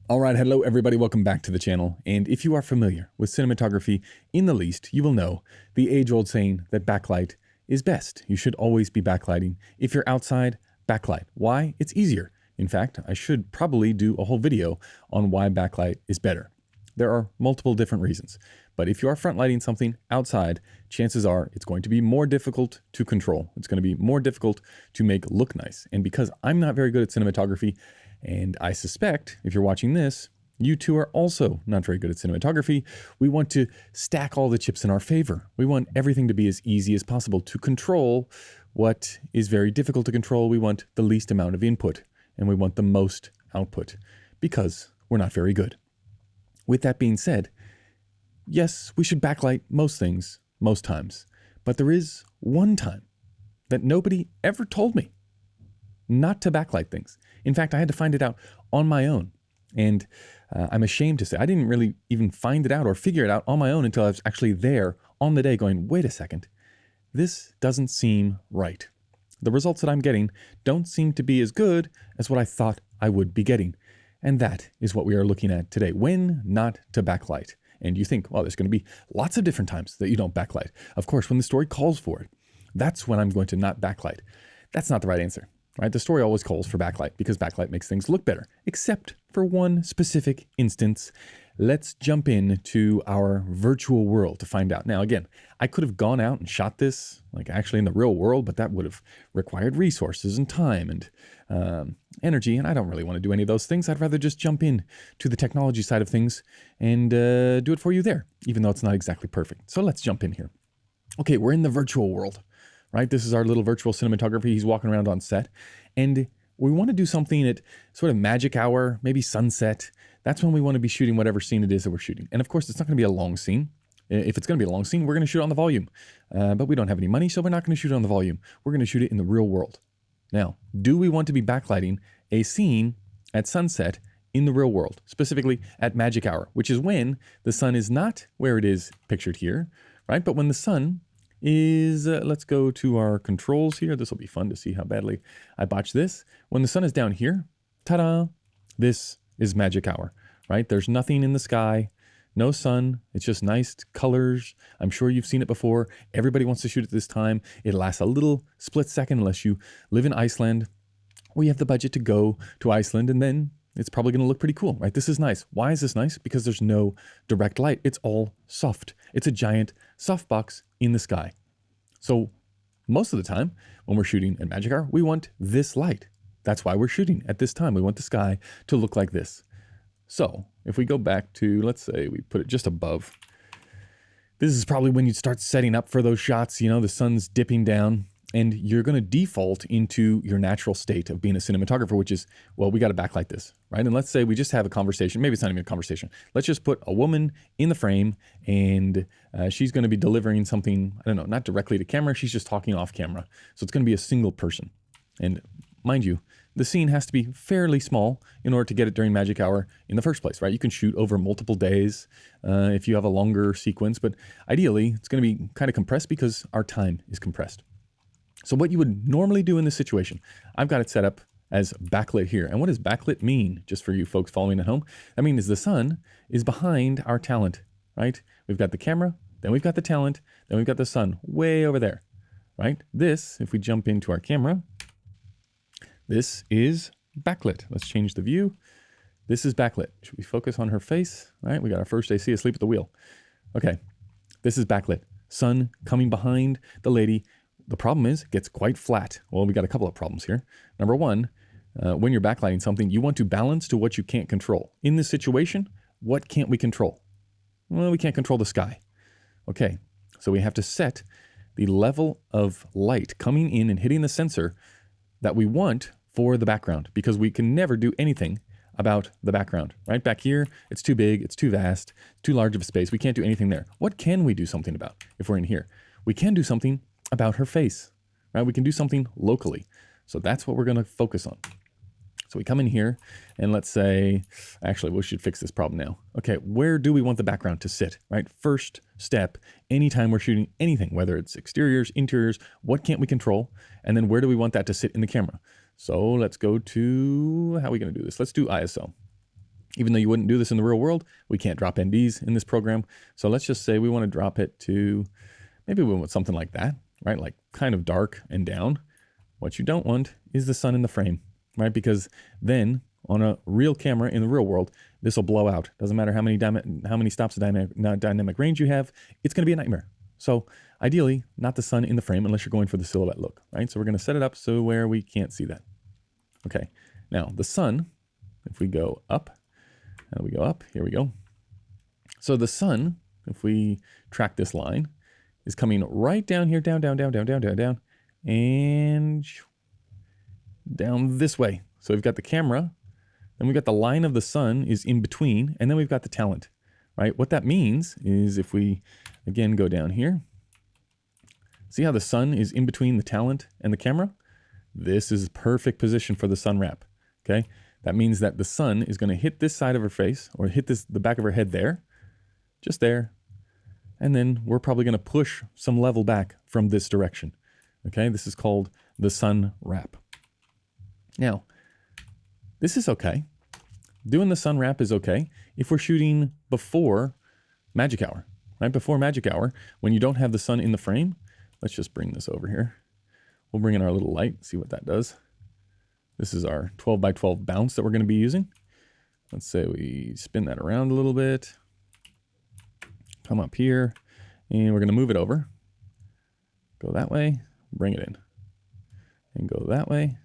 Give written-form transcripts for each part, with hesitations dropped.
All right, hello everybody, welcome back to the channel. And if you are familiar with cinematography in the least, you will know the age-old saying that backlight is best. You should always be backlighting. If you're outside, backlight. Why? It's easier. In fact, I should probably do a whole video on why backlight is better. There are multiple different reasons, but if you are front lighting something outside, chances are it's going to be more difficult to control. It's going to be more difficult to make look nice. And because I'm not very good at cinematography, and I suspect if you're watching this, you two are also not very good at cinematography, we want to stack all the chips in our favor. We want everything to be as easy as possible to control what is very difficult to control. We want the least amount of input and we want the most output because we're not very good. With that being said, yes, we should backlight most things, most times, but there is one time that nobody ever told me not to backlight things. In fact, I had to find it out on my own. And I'm ashamed to say I didn't really even find it out or figure it out on my own until I was actually there on the day going, wait a second, this doesn't seem right. The results that I'm getting don't seem to be as good as what I thought I would be getting. And that is what we are looking at today. When not to backlight. And you think, well, there's going to be lots of different times that you don't backlight. Of course, when the story calls for it, that's when I'm going to not backlight. That's not the right answer. Right? The story always calls for backlight because backlight makes things look better, except for one specific instance. Let's jump into our virtual world to find out. Now, again, I could have gone out and shot this like actually in the real world, but that would have required resources and time and energy. And I don't really want to do any of those things. I'd rather just jump in to the technology side of things and do it for you there, even though it's not exactly perfect. So let's jump in here. Okay, we're in the virtual world. Right? This is our little virtual cinematography. He's walking around on set. And we want to do something at sort of magic hour, maybe sunset. That's when we want to be shooting whatever scene it is that we're shooting. And of course, it's not going to be a long scene. If it's going to be a long scene, we're going to shoot it on the volume. But we don't have any money, so we're not going to shoot it on the volume. We're going to shoot it in the real world. Now, do we want to be backlighting a scene at sunset in the real world, specifically at magic hour, which is when the sun is not where it is pictured here, right? But when the sun is, let's go to our controls here. This will be fun to see how badly I botch this. When the sun is down here, ta-da, this is magic hour, right? There's nothing in the sky, no sun. It's just nice colors. I'm sure you've seen it before. Everybody wants to shoot at this time. It lasts a little split second unless you live in Iceland. We have the budget to go to Iceland and then it's probably going to look pretty cool, right? This is nice. Why is this nice? Because there's no direct light. It's all soft. It's a giant softbox in the sky. So most of the time when we're shooting at magic hour, we want this light. That's why we're shooting at this time. We want the sky to look like this. So if we go back to, let's say we put it just above, this is probably when you start setting up for those shots. You know, the sun's dipping down. And you're going to default into your natural state of being a cinematographer, which is, well, we got to backlight this, right? And let's say we just have a conversation. Maybe it's not even a conversation. Let's just put a woman in the frame and she's going to be delivering something, I don't know, not directly to camera. She's just talking off camera. So it's going to be a single person. And mind you, the scene has to be fairly small in order to get it during magic hour in the first place, right? You can shoot over multiple days if you have a longer sequence, but ideally it's going to be kind of compressed because our time is compressed. So what you would normally do in this situation, I've got it set up as backlit here. And what does backlit mean, just for you folks following at home? That means the sun is behind our talent, right? We've got the camera, then we've got the talent, then we've got the sun way over there, right? This, if we jump into our camera, this is backlit. Let's change the view. This is backlit. Should we focus on her face? All right, we got our first AC asleep at the wheel. Okay, this is backlit. Sun coming behind the lady. The problem is it gets quite flat. Well, we got a couple of problems here. Number one, when you're backlighting something, you want to balance to what you can't control. In this situation, what can't we control? Well, we can't control the sky. Okay, so we have to set the level of light coming in and hitting the sensor that we want for the background because we can never do anything about the background, right? Back here, it's too big, it's too vast, too large of a space. We can't do anything there. What can we do something about if we're in here? We can do something about her face, right? We can do something locally. So that's what we're going to focus on. So we come in here and let's say, actually, we should fix this problem now. Okay, where do we want the background to sit, right? First step, anytime we're shooting anything, whether it's exteriors, interiors, what can't we control? And then where do we want that to sit in the camera? So let's go to, how are we going to do this? Let's do ISO. Even though you wouldn't do this in the real world, we can't drop NDs in this program. So let's just say we want to drop it to, maybe we want something like that, right? Like kind of dark and down. What you don't want is the sun in the frame, right? Because then on a real camera in the real world, this will blow out. Doesn't matter how many stops of dynamic range you have, it's going to be a nightmare. So ideally, not the sun in the frame unless you're going for the silhouette look, right? So we're going to set it up so where we can't see that. Okay, now the sun, if we go up, here we go. So the sun, if we track this line, is coming right down here, down, and down this way. So we've got the camera, then we've got the line of the sun is in between, and then we've got the talent, right? What that means is if we, again, go down here, see how the sun is in between the talent and the camera? This is perfect position for the sun wrap, okay? That means that the sun is going to hit this side of her face, or hit the back of her head there, just there, and then we're probably going to push some level back from this direction, okay? This is called the sun wrap. Now, this is okay. Doing the sun wrap is okay if we're shooting before magic hour, right? Before magic hour, when you don't have the sun in the frame. Let's just bring this over here. We'll bring in our little light, see what that does. This is our 12 by 12 bounce that we're going to be using. Let's say we spin that around a little bit. Come up here, and we're going to move it over. Go that way, bring it in. And go that way,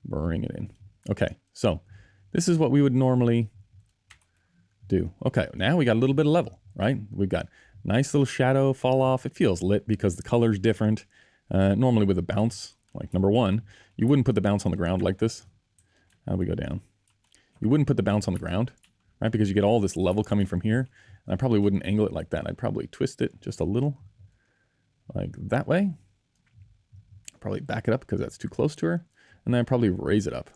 bring it in. Okay, so this is what we would normally do. Okay, now we got a little bit of level, right? We've got nice little shadow fall off. It feels lit because the color's different. Normally with a bounce, like number one, you wouldn't put the bounce on the ground like this. How do we go down? You wouldn't put the bounce on the ground, right? Because you get all this level coming from here. And I probably wouldn't angle it like that. I'd probably twist it just a little, like that way. Probably back it up because that's too close to her. And then I'd probably raise it up.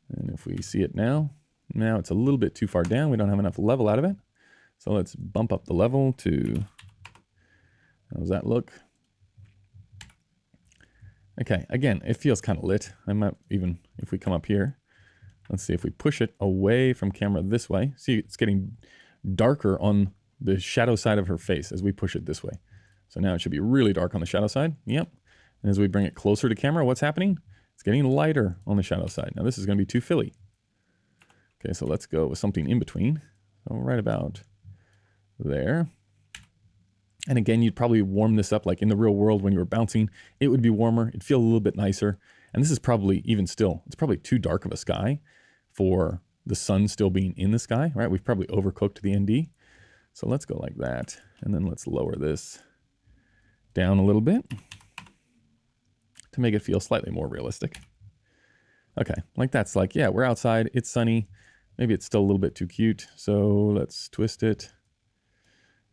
And if we see it now it's a little bit too far down. We don't have enough level out of it. So let's bump up the level to, how does that look? Okay, again, it feels kind of lit. I might even, if we come up here, let's see if we push it away from camera this way. See, it's getting darker on the shadow side of her face as we push it this way. So now it should be really dark on the shadow side. Yep. And as we bring it closer to camera, what's happening? It's getting lighter on the shadow side. Now this is going to be too filly. Okay, so let's go with something in between. So right about there. And again, you'd probably warm this up like in the real world when you were bouncing. It would be warmer. It'd feel a little bit nicer. And this is probably, even still, it's probably too dark of a sky for the sun still being in the sky, right? We've probably overcooked the ND. So let's go like that. And then let's lower this down a little bit to make it feel slightly more realistic. Okay, like that's like, yeah, we're outside, it's sunny. Maybe it's still a little bit too cute. So let's twist it.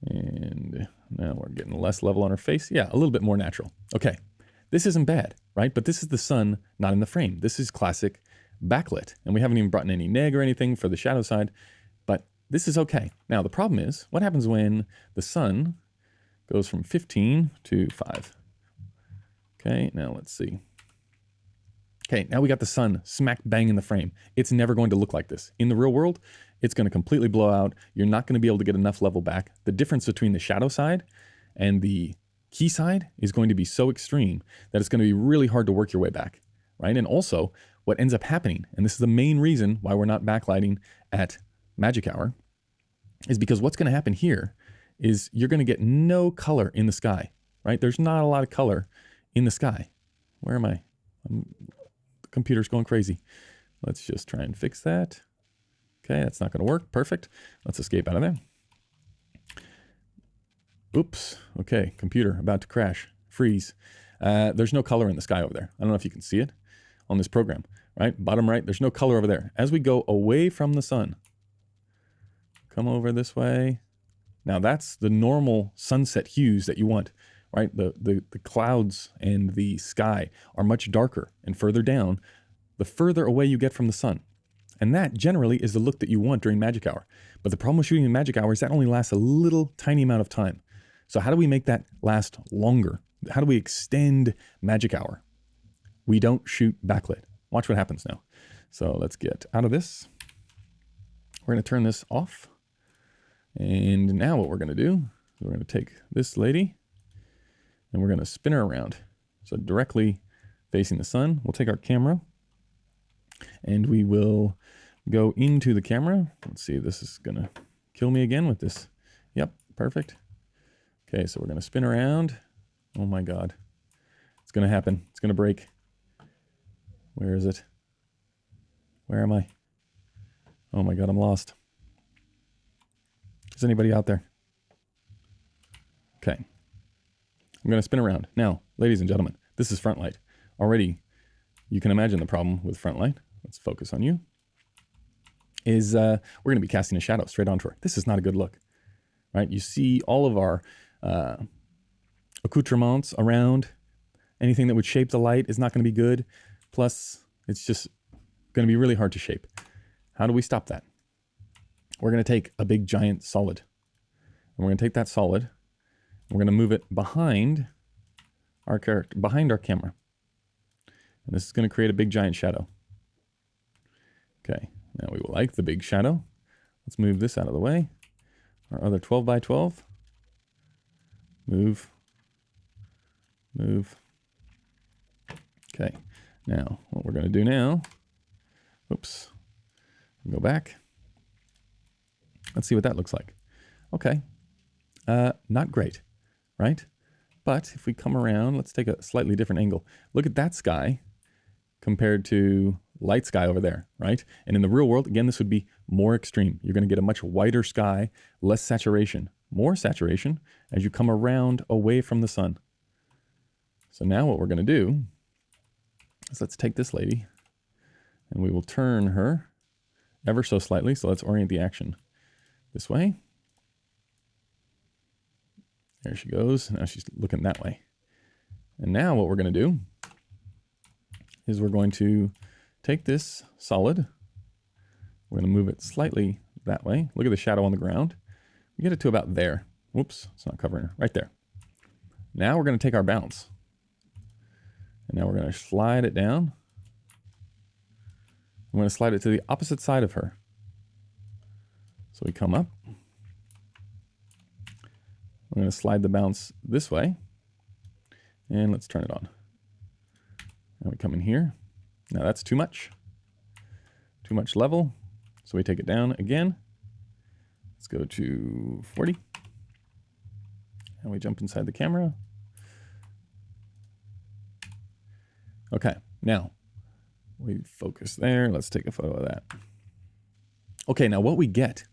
And now we're getting less level on her face. Yeah, a little bit more natural. Okay, this isn't bad, right? But this is the sun not in the frame. This is classic backlit. And we haven't even brought in any neg or anything for the shadow side, but this is okay. Now the problem is, what happens when the sun goes from 15 to 5? Okay, now let's see. Okay, now we got the sun smack bang in the frame. It's never going to look like this. In the real world, it's going to completely blow out. You're not going to be able to get enough level back. The difference between the shadow side and the key side is going to be so extreme that it's going to be really hard to work your way back, right? And also, what ends up happening, and this is the main reason why we're not backlighting at magic hour, is because what's going to happen here is you're going to get no color in the sky, right? There's not a lot of color in the sky. Where am I? The computer's going crazy. Let's just try and fix that. Okay, that's not going to work. Perfect. Let's escape out of there. Oops. Okay, computer about to crash. Freeze. There's no color in the sky over there. I don't know if you can see it on this program, right? Bottom right, there's no color over there. As we go away from the sun, come over this way. Now that's the normal sunset hues that you want, right? The clouds and the sky are much darker and further down the further away you get from the sun. And that generally is the look that you want during magic hour. But the problem with shooting in magic hour is that only lasts a little tiny amount of time. So how do we make that last longer? How do we extend magic hour? We don't shoot backlit. Watch what happens now. So let's get out of this. We're going to turn this off. And now what we're going to do is we're going to take this lady and we're going to spin her around. So directly facing the sun. We'll take our camera and we will go into the camera. Let's see, this is going to kill me again with this. Yep, perfect. Okay, so we're going to spin around. Oh my God. It's going to happen. It's going to break. Where is it? Where am I? Oh my God, I'm lost. Is anybody out there? Okay. I'm going to spin around. Now, ladies and gentlemen, this is front light. Already, you can imagine the problem with front light. Let's focus on you. Is we're going to be casting a shadow straight onto her. This is not a good look, right? You see all of our accoutrements around. Anything that would shape the light is not going to be good. Plus, it's just going to be really hard to shape. How do we stop that? We're going to take a big giant solid. And we're going to take that solid. And we're going to move it behind our character, behind our camera. And this is going to create a big giant shadow. Okay, now we will like the big shadow. Let's move this out of the way. Our other 12 by 12. Move. Move. Okay, now what we're going to do now, oops, go back. Let's see what that looks like. Okay, not great, right? But if we come around, let's take a slightly different angle. Look at that sky compared to light sky over there, right? And in the real world, again, this would be more extreme. You're going to get a much whiter sky, less saturation, more saturation as you come around away from the sun. So now what we're going to do is let's take this lady and we will turn her ever so slightly. So let's orient the action this way. There she goes. Now she's looking that way. And now what we're going to do is we're going to take this solid. We're going to move it slightly that way. Look at the shadow on the ground. We get it to about there. Whoops, it's not covering her. Right there. Now we're going to take our bounce. And now we're going to slide it down. I'm going to slide it to the opposite side of her. So we come up. We're going to slide the bounce this way. And let's turn it on. Now we come in here. Now that's too much. Too much level. So we take it down again. Let's go to 40. And we jump inside the camera. Okay, now we focus there. Let's take a photo of that. Okay, now what we get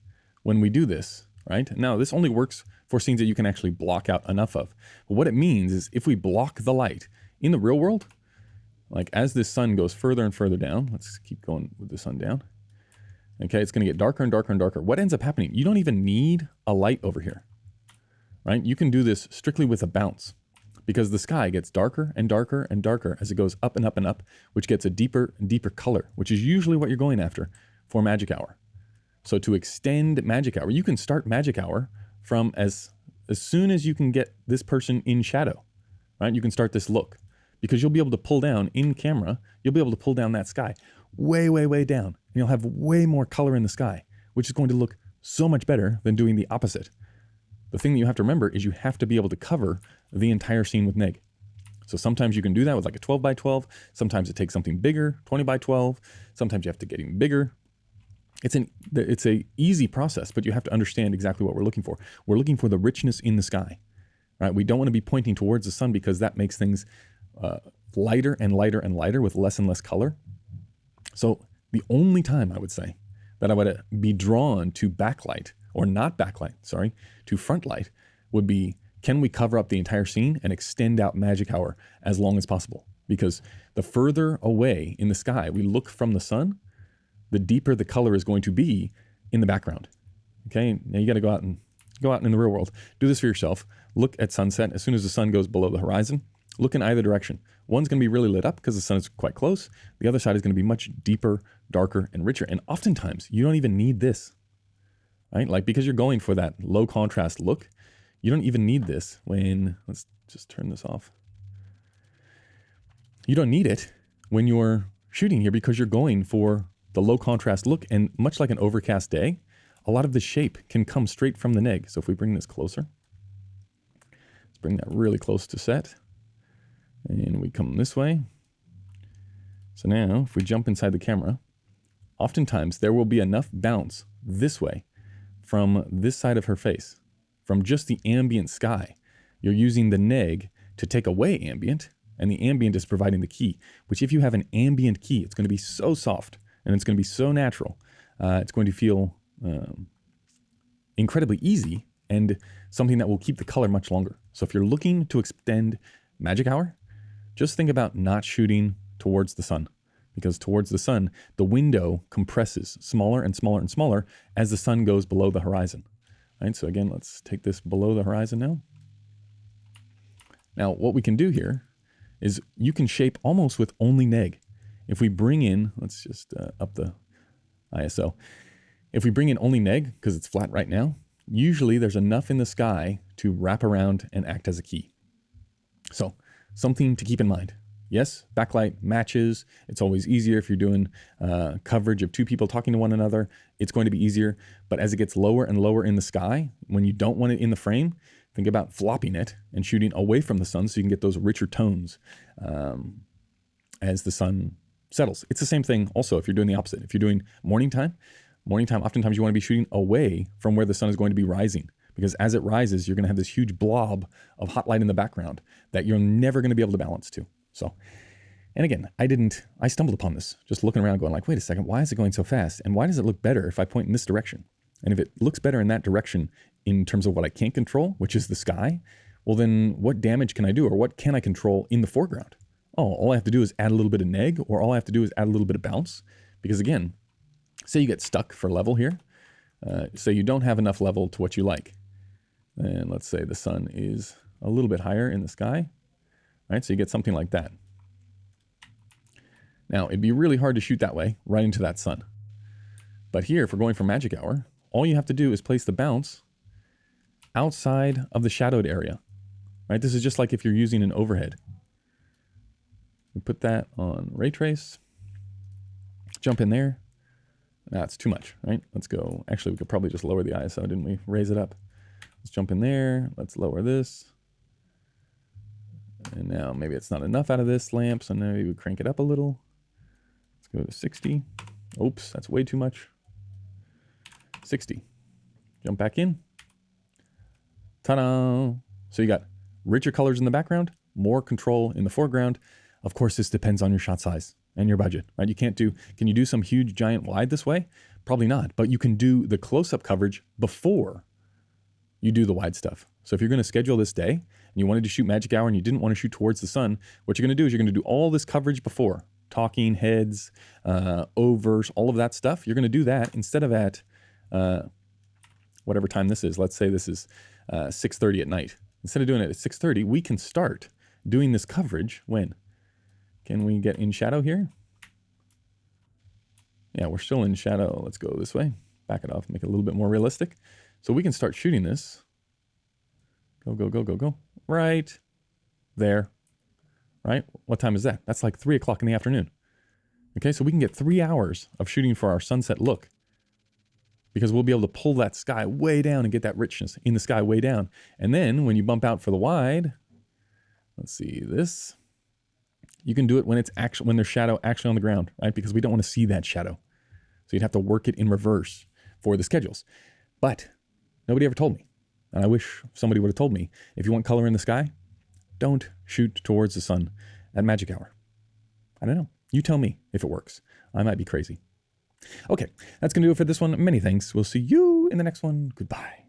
when we do this, right? Now this only works for scenes that you can actually block out enough of. But what it means is if we block the light in the real world, like as this sun goes further and further down, let's keep going with the sun down. Okay, it's gonna get darker and darker and darker. What ends up happening? You don't even need a light over here, right? You can do this strictly with a bounce because the sky gets darker and darker and darker as it goes up and up and up, which gets a deeper and deeper color, which is usually what you're going after for magic hour. So to extend magic hour, you can start magic hour from as soon as you can get this person in shadow, right? You can start this look because you'll be able to pull down in camera, you'll be able to pull down that sky way, way, way down. And you'll have way more color in the sky, which is going to look so much better than doing the opposite. The thing that you have to remember is you have to be able to cover the entire scene with neg. So sometimes you can do that with like a 12 by 12. Sometimes it takes something bigger, 20 by 12. Sometimes you have to get even bigger. It's a easy process, but you have to understand exactly what we're looking for. We're looking for the richness in the sky, right? We don't want to be pointing towards the sun because that makes things lighter and lighter and lighter with less and less color. So the only time I would say that I would be drawn to backlight or not backlight, sorry, to front light would be, can we cover up the entire scene and extend out magic hour as long as possible? Because the further away in the sky we look from the sun, the deeper the color is going to be in the background. Okay, now you got to go out in the real world. Do this for yourself. Look at sunset. As soon as the sun goes below the horizon, look in either direction. One's going to be really lit up because the sun is quite close. The other side is going to be much deeper, darker, and richer. And oftentimes, you don't even need this, right? Like because you're going for that low contrast look, you don't even need this when, let's just turn this off. You don't need it when you're shooting here because you're going for the low contrast look, and much like an overcast day, a lot of the shape can come straight from the neg. So if we bring this closer, let's bring that really close to set, and we come this way. So now if we jump inside the camera, oftentimes there will be enough bounce this way from this side of her face, from just the ambient sky. You're using the neg to take away ambient, and the ambient is providing the key, which if you have an ambient key, it's going to be so soft and it's going to be so natural. It's going to feel incredibly easy and something that will keep the color much longer. So if you're looking to extend magic hour, just think about not shooting towards the sun, because towards the sun, the window compresses smaller and smaller and smaller as the sun goes below the horizon. Right? So again, let's take this below the horizon now. Now, what we can do here is you can shape almost with only neg. If we bring in, let's just up the ISO. If we bring in only neg, because it's flat right now, usually there's enough in the sky to wrap around and act as a key. So something to keep in mind. Yes, backlight matches. It's always easier if you're doing coverage of two people talking to one another. It's going to be easier. But as it gets lower and lower in the sky, when you don't want it in the frame, think about flopping it and shooting away from the sun so you can get those richer tones as the sun settles. It's the same thing also if you're doing the opposite. If you're doing morning time, oftentimes you want to be shooting away from where the sun is going to be rising, because as it rises, you're going to have this huge blob of hot light in the background that you're never going to be able to balance to. So, and again, I stumbled upon this, just looking around going like, wait a second, why is it going so fast? And why does it look better if I point in this direction? And if it looks better in that direction in terms of what I can't control, which is the sky, well then what damage can I do, or what can I control in the foreground? Oh, all I have to do is add a little bit of neg, or all I have to do is add a little bit of bounce. Because again, say you get stuck for level here, say you don't have enough level to what you like. And let's say the sun is a little bit higher in the sky. Right, so you get something like that. Now, it'd be really hard to shoot that way, right into that sun. But here, if we're going for magic hour, all you have to do is place the bounce outside of the shadowed area. Right, this is just like if you're using an overhead. We put that on ray trace, jump in there. That's too much, right? Let's go. Actually, we could probably just lower the ISO, didn't we? Raise it up. Let's jump in there. Let's lower this. And now maybe it's not enough out of this lamp, so now we would crank it up a little. Let's go to 60. Oops, that's way too much. 60. Jump back in. Ta-da! So you got richer colors in the background, more control in the foreground. Of course, this depends on your shot size and your budget, right? You can't do, can you do some huge giant wide this way? Probably not, but you can do the close-up coverage before you do the wide stuff. So if you're going to schedule this day and you wanted to shoot magic hour and you didn't want to shoot towards the sun, what you're going to do is you're going to do all this coverage before, talking, heads, overs, all of that stuff. You're going to do that instead of at whatever time this is. Let's say this is 6:30 at night. Instead of doing it at 6:30, we can start doing this coverage when? Can we get in shadow here? Yeah, we're still in shadow. Let's go this way. Back it off, make it a little bit more realistic. So we can start shooting this. Go, go, go, go, go. Right there. Right? What time is that? That's like 3 o'clock in the afternoon. Okay, so we can get 3 hours of shooting for our sunset look, because we'll be able to pull that sky way down and get that richness in the sky way down. And then when you bump out for the wide, let's see this. You can do it when it's actually, when there's shadow actually on the ground, right? Because we don't want to see that shadow. So you'd have to work it in reverse for the schedules. But nobody ever told me, and I wish somebody would have told me, if you want color in the sky, don't shoot towards the sun at magic hour. I don't know. You tell me if it works. I might be crazy. Okay, that's going to do it for this one. Many thanks. We'll see you in the next one. Goodbye.